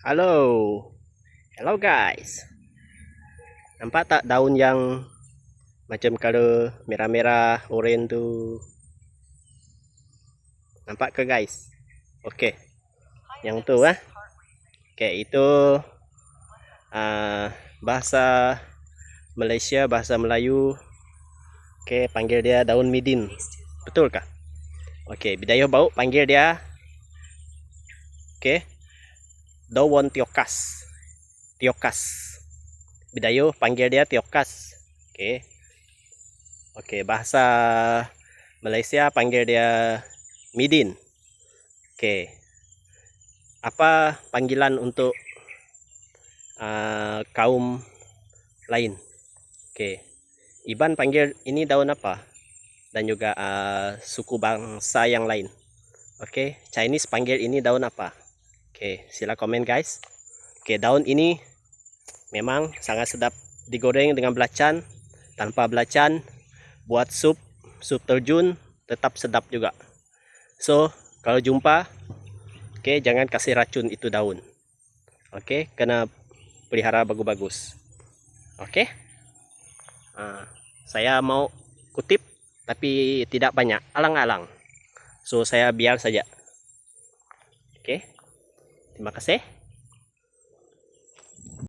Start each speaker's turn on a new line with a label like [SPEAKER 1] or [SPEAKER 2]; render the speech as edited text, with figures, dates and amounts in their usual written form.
[SPEAKER 1] Halo, hello guys. Nampak tak daun yang macam color merah-merah, oren tu? Nampak ke guys? Okey, yang tu Okey, itu bahasa Malaysia, bahasa Melayu. Okey, panggil dia daun midin. Betul kah? Okey, Bidayuh bau panggil dia daun tiokas. Tiokas. Bidayuh panggil dia tiokas. Okey, bahasa Malaysia panggil dia midin. Okey. Apa panggilan untuk kaum lain? Okey. Iban panggil ini daun apa? Dan juga suku bangsa yang lain. Okey, Chinese panggil ini daun apa? Okey, sila komen guys. Okey, daun ini memang sangat sedap digoreng dengan belacan, tanpa belacan, buat sup terjun tetap sedap juga. So, kalau jumpa, jangan kasih racun itu daun. Kena pelihara bagus-bagus. Saya mau kutip tapi tidak banyak, alang-alang. So, saya biar saja. Terima kasih.